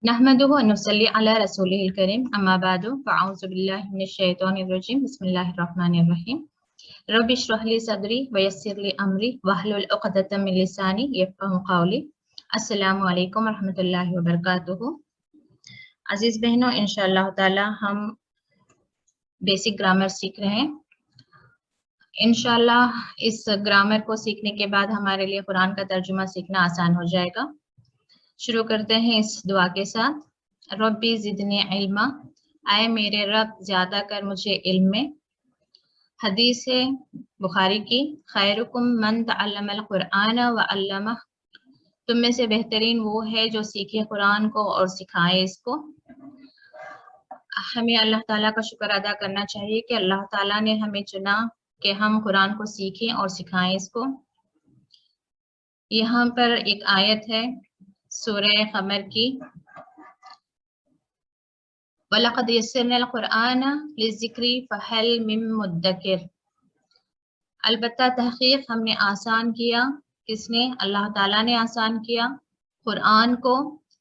नहमदुहु व नुसल्ली अला रसूलिहिल करीम अम्मा बादु फ़अऊज़ु बिल्लाहि मिनश शैतानिर रजीम बिस्मिल्लाहिर रहमानिर रहीम रब्बि इश्रह ली सदरी व यस्सिर ली अमरी वहलुल उक़दतम मिन लिसानी यफ़क़हू क़ौली। अस्सलामु अलैकुम व रहमतुल्लाहि व बरकातुहू। अजीज बहनों, इंशाअल्लाह ताला हम बेसिक ग्रामर सीख रहे हैं। इंशाअल्लाह इस ग्रामर को सीखने के बाद हमारे लिए कुरान का तर्जुमा सीखना आसान हो जाएगा। शुरू करते हैं इस दुआ के साथ। रब्बी ज़िदनी इल्मा, आए मेरे रब ज्यादा कर मुझे इल्म में। हदीस है बुखारी की, खैरुकुम मन तअल्लमल कुरान व अल्लमह, तुम में से बेहतरीन वो है जो सीखे कुरान को और सिखाए इसको। हमें अल्लाह ताला का शुक्र अदा करना चाहिए कि अल्लाह ताला ने हमें चुना कि हम कुरान को सीखें और सिखाएं इसको। यहाँ पर एक आयत है सूरह क़मर की, वलक़द यस्सरनल क़ुरआन लिज़्ज़िक्रि फ़हल मिन मुद्दकिर। अलबत्ता तहक़ीक़ हमने आसान किया। किसने? अल्लाह ताला ने आसान किया कुरान को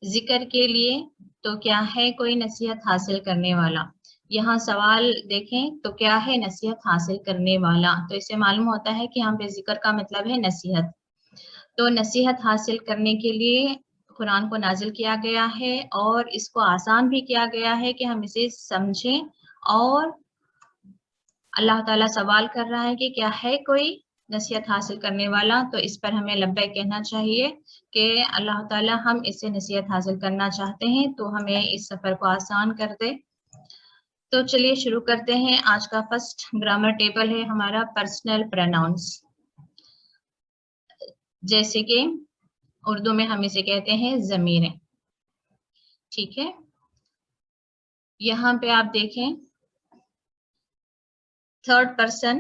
जिक्र के लिए, तो क्या है कोई नसीहत हासिल करने वाला। यहाँ सवाल देखें तो क्या है नसीहत हासिल करने वाला, तो इससे मालूम होता है कि यहाँ पे जिक्र का मतलब है नसीहत। तो नसीहत हासिल करने के लिए कुरान को नाजिल किया गया है और इसको आसान भी किया गया है कि हम इसे समझें। और अल्लाह ताला सवाल कर रहा है कि क्या है कोई नसीहत हासिल करने वाला, तो इस पर हमें लब्बैक कहना चाहिए कि अल्लाह ताला हम इससे नसीहत हासिल करना चाहते हैं, तो हमें इस सफ़र को आसान कर दे। तो चलिए शुरू करते हैं। आज का फर्स्ट ग्रामर टेबल है हमारा पर्सनल प्रोनाउंस। जैसे कि उर्दू में हम इसे कहते हैं ज़मीरें। ठीक है, यहाँ पे आप देखें थर्ड पर्सन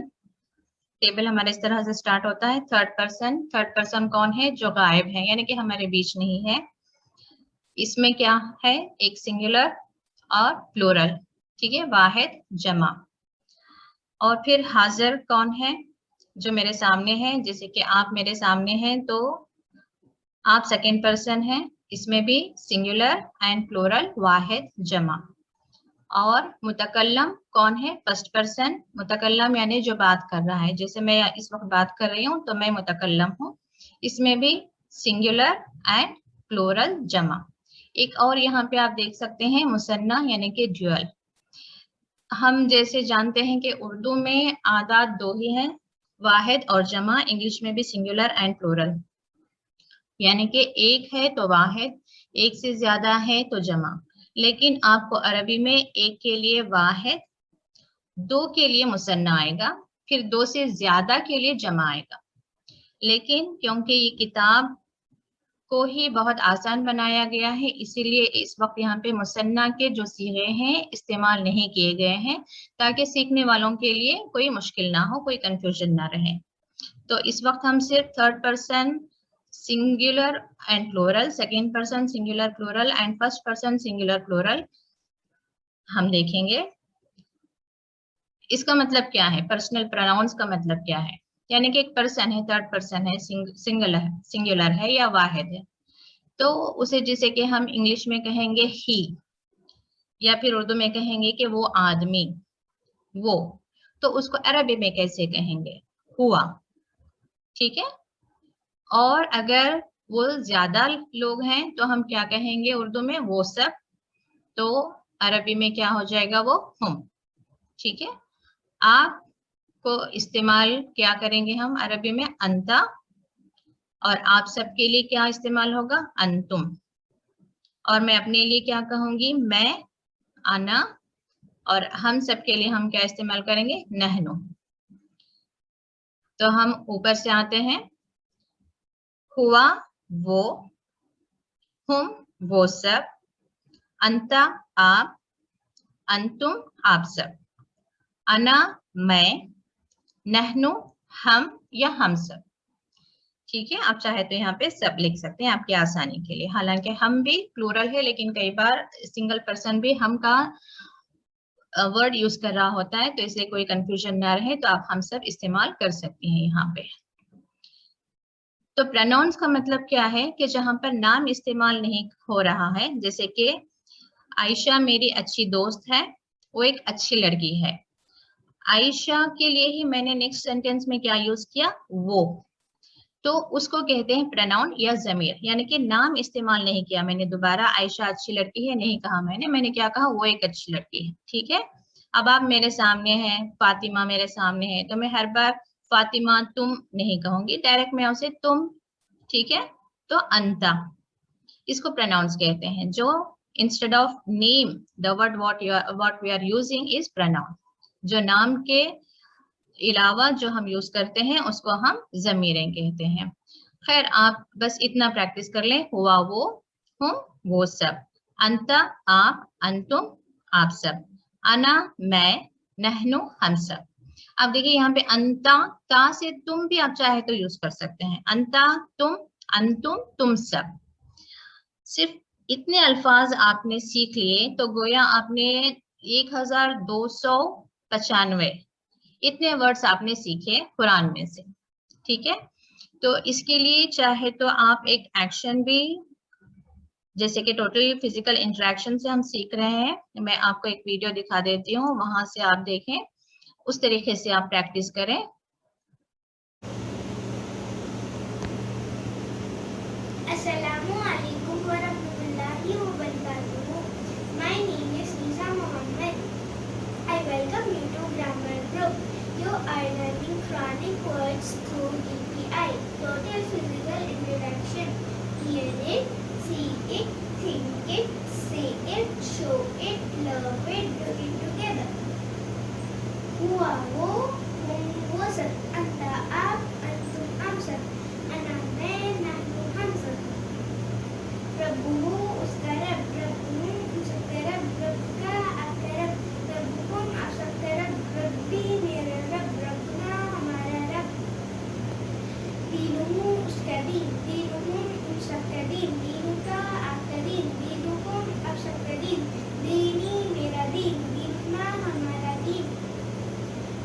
टेबल हमारा इस तरह से स्टार्ट होता है। थर्ड पर्सन कौन है? जो गायब है, यानी कि हमारे बीच नहीं है। इसमें क्या है? एक सिंगुलर और प्लूरल। ठीक है, वाहिद जमा। और फिर हाजिर कौन है? जो मेरे सामने है, जैसे कि आप मेरे सामने हैं तो आप सेकेंड पर्सन हैं। इसमें भी सिंगुलर एंड प्लूरल, वाहिद जमा। और मुतकल्लम कौन है? First person. मुतकल्लम यानी जो बात कर रहा है, जैसे मैं इस वक्त बात कर रही हूँ तो मैं मुतकल्लम हूँ। इसमें भी सिंगुलर एंड प्लूरल जमा। एक और यहाँ पे आप देख सकते हैं मुसन्ना यानी कि ड्यूअल। हम जैसे जानते हैं कि उर्दू में आदात दो ही हैं, वाहिद और जमा। इंग्लिश में भी सिंगुलर एंड प्लूरल, यानी कि एक है तो वाहिद, एक से ज्यादा है तो जमा। लेकिन आपको अरबी में एक के लिए वाहिद, दो के लिए मुसन्ना आएगा, फिर दो से ज्यादा के लिए जमा आएगा। लेकिन क्योंकि ये किताब को ही बहुत आसान बनाया गया है, इसीलिए इस वक्त यहाँ पे मुसन्ना के जो सीगे हैं इस्तेमाल नहीं किए गए हैं, ताकि सीखने वालों के लिए कोई मुश्किल ना हो, कोई कंफ्यूजन ना रहे। तो इस वक्त हम सिर्फ third person singular and plural, second person singular plural and first person singular plural हम देखेंगे। इसका मतलब क्या है? पर्सनल प्रोनाउंस का मतलब क्या है? यानी कि एक पर्सन है, थर्ड पर्सन है, सिंगुलर है या वाहिद है, तो उसे जैसे कि हम इंग्लिश में कहेंगे ही, या फिर उर्दू में कहेंगे कि वो आदमी, वो, तो उसको अरबी में कैसे कहेंगे? हुआ। ठीक है। और अगर वो ज्यादा लोग हैं तो हम क्या कहेंगे उर्दू में? वो सब। तो अरबी में क्या हो जाएगा? वो हम। ठीक है। आप को इस्तेमाल क्या करेंगे हम अरबी में? अंता। और आप सबके लिए क्या इस्तेमाल होगा? अंतुम। और मैं अपने लिए क्या कहूंगी? मैं, आना। और हम सबके लिए हम क्या इस्तेमाल करेंगे? नहनु। तो हम ऊपर से आते हैं। हुआ वो, हुम वो सब, अंता आप, अंतुम आप सब, अना मैं, नहनु हम या हम सब। ठीक है। आप चाहे तो यहाँ पे सब लिख सकते हैं आपकी आसानी के लिए। हालांकि हम भी प्लूरल है, लेकिन कई बार सिंगल पर्सन भी हम का वर्ड यूज कर रहा होता है, तो इसलिए कोई कंफ्यूजन ना रहे तो आप हम सब इस्तेमाल कर सकती हैं यहाँ पे। तो प्रोनाउंस का मतलब क्या है कि जहां पर नाम इस्तेमाल नहीं हो रहा है, जैसे कि आयशा मेरी अच्छी दोस्त है, वो एक अच्छी लड़की है। आयशा के लिए ही मैंने नेक्स्ट सेंटेंस में क्या यूज किया, वो, तो उसको कहते हैं प्रोनाउन या जमीर, यानी कि नाम इस्तेमाल नहीं किया मैंने। दोबारा आयशा अच्छी लड़की है नहीं कहा मैंने क्या कहा, वो एक अच्छी लड़की है। ठीक है, अब आप मेरे सामने हैं, फातिमा मेरे सामने है, तो मैं हर बार फातिमा तुम नहीं कहूंगी, डायरेक्ट मैं उसे तुम, ठीक है, तो अंता, इसको प्रोनाउंस कहते हैं। जो instead of name the word what we are using is pronoun, जो नाम के अलावा जो हम यूज करते हैं उसको हम जमीरें कहते हैं। खैर आप बस इतना प्रैक्टिस कर लें, हुआ वो, हम वो सब, अंता आप, अंतुम आप सब, अना मैं, नहनु हम सब। अब देखिए यहाँ पे अंता, ता से तुम भी आप चाहे तो यूज कर सकते हैं, अंता तुम, अंतुम तुम सब। सिर्फ इतने अल्फाज आपने सीख लिए तो गोया आपने 1295 इतने वर्ड्स आपने सीखे कुरान में से। ठीक है, तो इसके लिए चाहे तो आप एक एक्शन भी, जैसे कि टोटल फिजिकल इंटरेक्शन से हम सीख रहे हैं, मैं आपको एक वीडियो दिखा देती हूँ, वहां से आप देखें, उस तरीके से आप प्रैक्टिस करें। अस्सलामु अलैकुम व रहमतुल्लाहि व बरकातुहू। My name is Lisa Mohammed. I welcome you to Grammar Group. You are learning Quranic words through TPI, Total Physical Interaction. Hear it, see it, think it, say it, show it, love it, do it together. हुआ वो, हम वो सब, अंता आप, अंतुम हम सब, अना मैं, नहनु हम सब। प्रभु उसका रब, प्रभु उसका रब, रब का आपका रब, प्रभुकुम आप सबका रब, रब्बी मेरा रब, रब्बना हमारा रब। दीनुहु उसका दीन, दीनुहु उन सबका दीन, दीनु का आपका दीन, दीनुकुम आप सबका दीन, दीनी मेरा दीन, दीनुना हमारा दीन।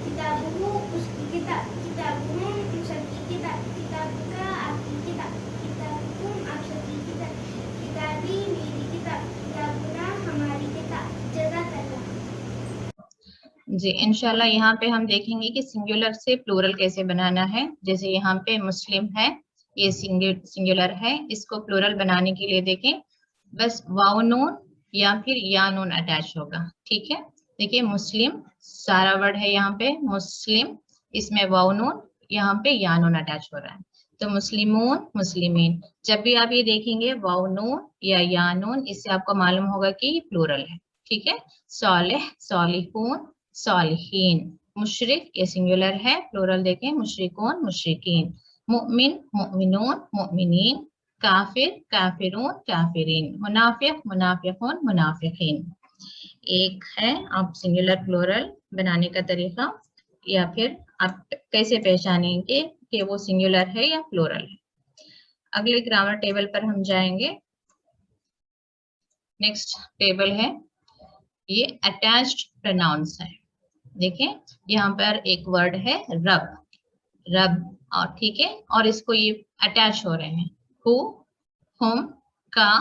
किताबुहु उसकी किताब, किताबुहुम उन सबकी किताब, किताबुका आपकी किताब, किताबुकुम आप सबकी किताब, किताबी मेरी किताब, किताबुना हमारी किताब। जज़ाकल्लाह। जी इंशाल्लाह यहाँ पे हम देखेंगे कि सिंगुलर से प्लूरल कैसे बनाना है। जैसे यहाँ पे मुस्लिम है, ये सिंगुलर है, इसको प्लूरल बनाने के लिए देखें, बस वाव नून या फिर या नून अटैच होगा। ठीक है, देखिए मुस्लिम सारा वर्ड है यहाँ पे मुस्लिम, इसमें वाव नून, यहाँ पे या नून अटैच हो रहा है, तो मुस्लिमून मुस्लिमीन। जब भी आप ये देखेंगे वाव नून या नून, इससे आपको मालूम होगा कि ये प्लूरल है। ठीक है, सालिह सालिहून सालिहीन, मुशरिक ये सिंगुलर है, प्लूरल देखें मुशरिकून मुशरिकीन, मुमिन मुमिनून मुमिनीन, काफिर काफिरून काफिरीन, मुनाफिक मुनाफिकून मुनाफिकीन। एक है आप सिंगुलर प्लूरल बनाने का तरीका, या फिर आप कैसे पहचानेंगे कि वो सिंगुलर है या प्लूरल है। अगले ग्रामर टेबल पर हम जाएंगे। नेक्स्ट टेबल है, ये अटैच्ड प्रोनाउंस है। देखें यहाँ पर एक वर्ड है रब, रब, और ठीक है, और इसको ये अटैच हो रहे हैं, हु, हुम, का,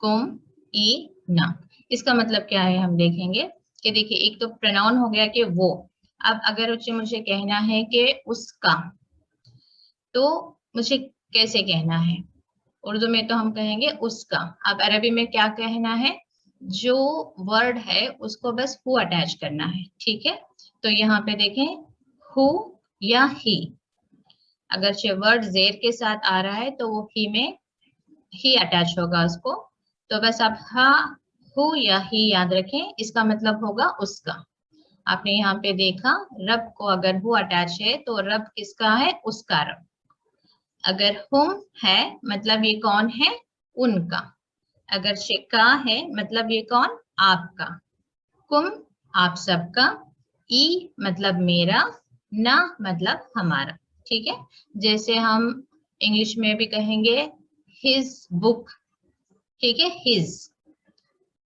कुम, ई, ना। इसका मतलब क्या है हम देखेंगे कि देखिए एक तो प्रोनाउन हो गया कि वो, अब अगर मुझे कहना है कि उसका, तो मुझे कैसे कहना है, उर्दू में तो हम कहेंगे उसका। अब अरबी में क्या कहना है, जो वर्ड है उसको बस हु अटैच करना है। ठीक है, तो यहाँ पे देखें हु या ही, अगर वर्ड जेर के साथ आ रहा है तो वो ही में ही अटैच होगा उसको, तो बस आप हा हु या ही याद रखें, इसका मतलब होगा उसका। आपने यहाँ पे देखा रब को अगर हु अटैच है तो रब किसका है, उसका रब। अगर हुम है मतलब ये कौन है, उनका। अगर शिका है मतलब ये कौन, आपका। कुम आप सबका, ई मतलब मेरा, ना मतलब हमारा। ठीक है, जैसे हम इंग्लिश में भी कहेंगे हिज बुक, ठीक है, his,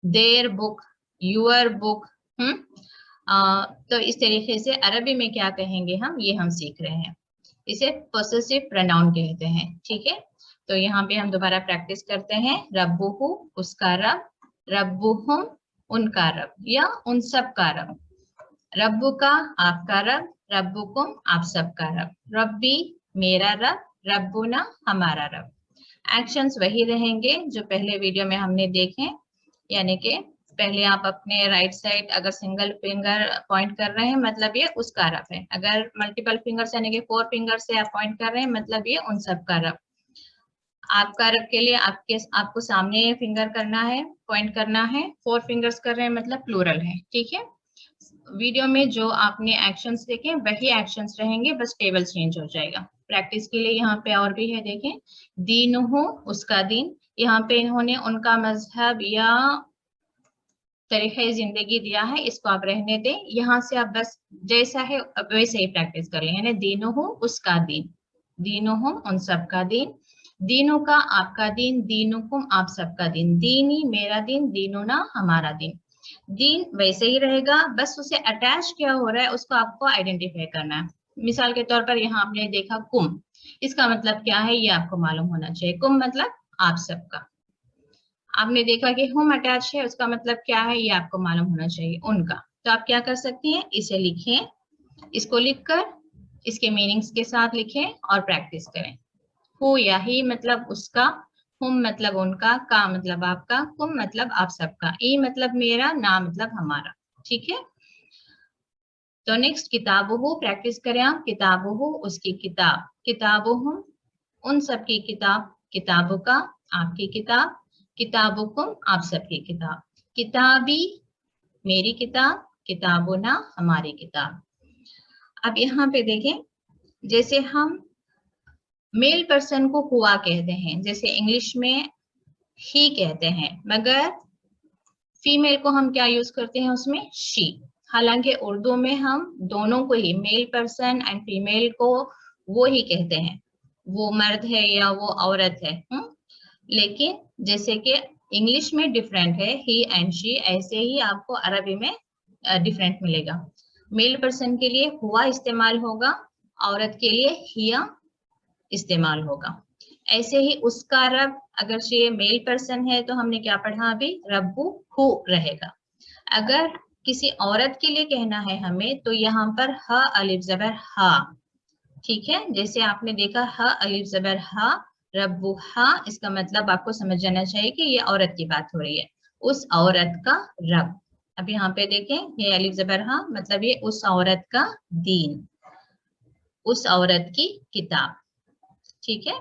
their book, your book. तो इस तरीके से अरबी में क्या कहेंगे हम, ये हम सीख रहे हैं। इसे पोसेसिव प्रोनाउन कहते हैं। ठीक है, तो यहाँ पे हम दोबारा प्रैक्टिस करते हैं। रब्बुहु उसका रब, रब्बुहुम उनका रब या उन सब का रब, रब्बुका आपका रब, रब्बुकुम आप सबका रब, रब्बी मेरा रब, रब्बुना हमारा रब। एक्शंस वही रहेंगे जो पहले वीडियो में हमने देखे, यानी कि पहले आप अपने राइट साइड अगर सिंगल फिंगर पॉइंट कर रहे हैं मतलब ये उसका रब है, अगर मल्टीपल फिंगर्स यानी कि 4 फिंगर से आप पॉइंट कर रहे हैं मतलब ये उन सब का रब। आपका रब के लिए आपको सामने फिंगर करना है, पॉइंट करना है, 4 फिंगर्स कर रहे हैं मतलब प्लूरल है। ठीक है, वीडियो में जो आपने एक्शंस देखे वही एक्शंस रहेंगे, बस टेबल चेंज हो जाएगा। प्रैक्टिस के लिए यहाँ पे और भी है, देखें। दीनुहु उसका दीन, यहाँ पे इन्होंने उनका मजहब या तरीक़े जिंदगी दिया है, इसको आप रहने दें। यहाँ से आप बस जैसा है वैसे ही प्रैक्टिस कर लें, यानी दीनुहु उसका दीन, दीनुहु उन सबका दीन, दीनों का आपका दीन, दीनुकुम आप सबका दीन, दीनी मेरा दीन, दीनुना हमारा दीन। दीन वैसे ही रहेगा, बस उसे अटैच क्या हो रहा है उसको आपको आइडेंटिफाई करना है। मिसाल के तौर पर यहाँ आपने देखा कुम, इसका मतलब क्या है ये आपको मालूम होना चाहिए। कुम मतलब आप सबका। आपने देखा कि हुम अटैच है, उसका मतलब क्या है ये आपको मालूम होना चाहिए, उनका। तो आप क्या कर सकती हैं, इसे लिखें, इसको लिखकर इसके मीनिंग्स के साथ लिखें और प्रैक्टिस करें। हु या ही मतलब उसका, हुम मतलब उनका, का मतलब आपका, कुम मतलब आप सबका, ई मतलब मेरा, ना मतलब हमारा। ठीक है, तो नेक्स्ट किताबुहु प्रैक्टिस करें आप। किताबुहु उसकी किताब, किताबुहुम उन सबकी किताब, किताबुका आपकी किताब, किताबुकुम आप सबकी किताब, किताबी मेरी किताब, किताबुना हमारी किताब। अब यहाँ पे देखें, जैसे हम मेल पर्सन को हुआ कहते हैं, जैसे इंग्लिश में ही कहते हैं, मगर फीमेल को हम क्या यूज करते हैं उसमें, शी। हालांकि उर्दू में हम दोनों को ही, मेल पर्सन एंड फीमेल को वो ही कहते हैं, वो मर्द है या वो औरत है। लेकिन जैसे कि इंग्लिश में डिफरेंट है ही एंड शी, ऐसे ही आपको अरबी में डिफरेंट मिलेगा। मेल पर्सन के लिए हुआ इस्तेमाल होगा, औरत के लिए हिया इस्तेमाल होगा। ऐसे ही उसका रब, अगर ये मेल पर्सन है तो हमने क्या पढ़ा अभी, रब्बू हु रहेगा। अगर किसी औरत के लिए कहना है हमें तो यहाँ पर ह अलिफ जबर हा। ठीक है, जैसे आपने देखा ह अलिफ जबर हा, रब्बू हा, इसका मतलब आपको समझ जाना चाहिए कि ये औरत की बात हो रही है, उस औरत का रब। अब यहाँ पे देखें, ये अलिफ जबर हा मतलब ये उस औरत का दीन, उस औरत की किताब। ठीक है,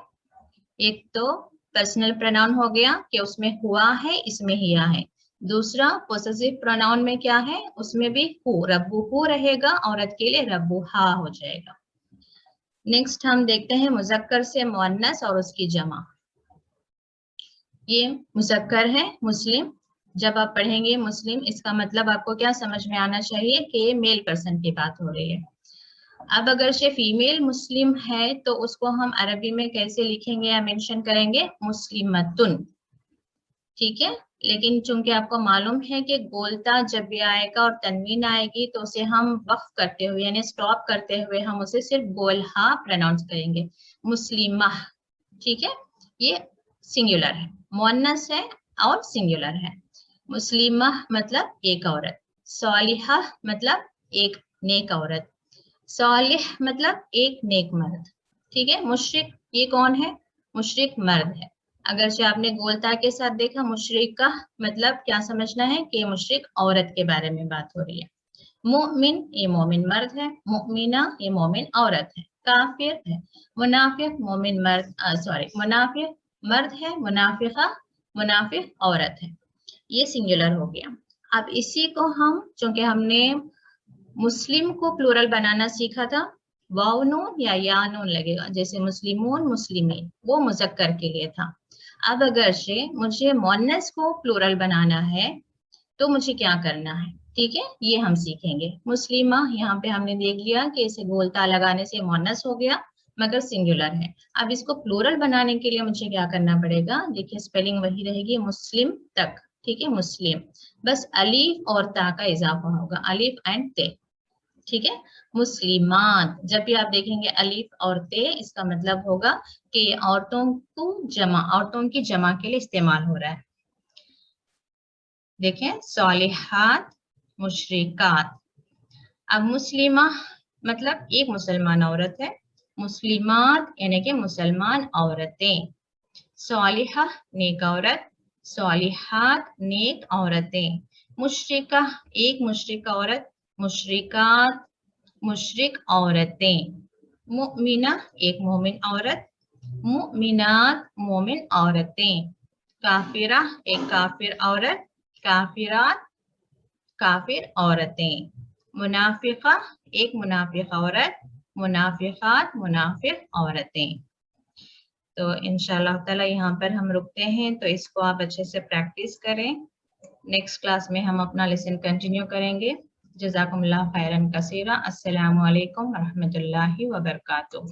एक तो पर्सनल प्रोनाउन हो गया कि उसमें हुआ है, इसमें हिया है। दूसरा पोसेसिव प्रोनाउन में क्या है, उसमें भी हु, रब्बू हु रहेगा, औरत के लिए रब्बू हा हो जाएगा। नेक्स्ट हम देखते हैं मुजक्कर से मुअन्नस और उसकी जमा। ये मुजक्कर है मुस्लिम, जब आप पढ़ेंगे मुस्लिम, इसका मतलब आपको क्या समझ में आना चाहिए कि ये मेल पर्सन की बात हो रही है। अब अगर ये फीमेल मुस्लिम है तो उसको हम अरबी में कैसे लिखेंगे या मेंशन करेंगे, मुस्लिमतुन। ठीक है, लेकिन चूंकि आपको मालूम है कि गोलता जब भी आएगा और तनवीन आएगी तो उसे हम वक्फ करते हुए यानी स्टॉप करते हुए हम उसे सिर्फ गोलहा प्रोनाउंस करेंगे, मुस्लिमा। ठीक है, ये सिंगुलर है, मुअन्नस है और सिंगुलर है। मुस्लिमा मतलब एक औरत, सालिहा मतलब एक नेक औरत, सालिह मतलब एक नेक मर्द। ठीक है, मुशरिक ये कौन है, मुशरिक मर्द है। अगर से आपने गोलता के साथ देखा मुशरिक का मतलब क्या समझना है कि मुशरिक औरत के बारे में बात हो रही है। मोमिन ये मोमिन मर्द है, मोमिना ये मोमिन औरत है, काफिर है, मुनाफिक मोमिन मर्द मुनाफिक मर्द है, मुनाफिका मुनाफिक औरत है। ये सिंगुलर हो गया। अब इसी को हम, चूंकि हमने मुस्लिम को प्लूरल बनाना सीखा था, वाव नून या नून लगेगा, जैसे मुस्लिमून मुस्लिमीन, वो मुजक्कर के लिए था। अब अगर से मुझे मुअन्नस को प्लूरल बनाना है तो मुझे क्या करना है, ठीक है, ये हम सीखेंगे। मुस्लिमा यहाँ पे हमने देख लिया कि इसे गोलता लगाने से मुअन्नस हो गया मगर सिंगुलर है। अब इसको प्लूरल बनाने के लिए मुझे क्या करना पड़ेगा, देखिए स्पेलिंग वही रहेगी, मुस्लिम तक। ठीक है, मुस्लिम, बस अलीफ और ता का इजाफा होगा, अलीफ एंड ते। ठीक है। मुस्लिमात, जब भी आप देखेंगे अलिफ और ते, इसका मतलब होगा कि औरतों की जमा के लिए इस्तेमाल हो रहा है। देखें, सालिहात, मुशरिकात। अब मुस्लिमा मतलब एक मुसलमान औरत है, मुस्लिमात यानी कि मुसलमान औरतें, सालिहा नेक औरत, सालिहात नेक औरतें, मुशरिका एक मुशरिक औरत, मुशरिकात मुशरिक औरतें, मुमिना एक मोमिन औरत, मुमिनात मोमिन औरतें, काफिरा एक काफिर औरत, काफिरात काफिर औरतें, मुनाफिका एक मुनाफिक औरत, मुनाफिकात मुनाफिक औरतें। तो इंशाल्लाह ताला यहाँ पर हम रुकते हैं, तो इसको आप अच्छे से प्रैक्टिस करें। नेक्स्ट क्लास में हम अपना लेसन कंटिन्यू करेंगे। जज़ाकुमुल्लाह खैरन कसीरा। अस्सलामु अलैकुम व रहमतुल्लाहि व बरकातुहू।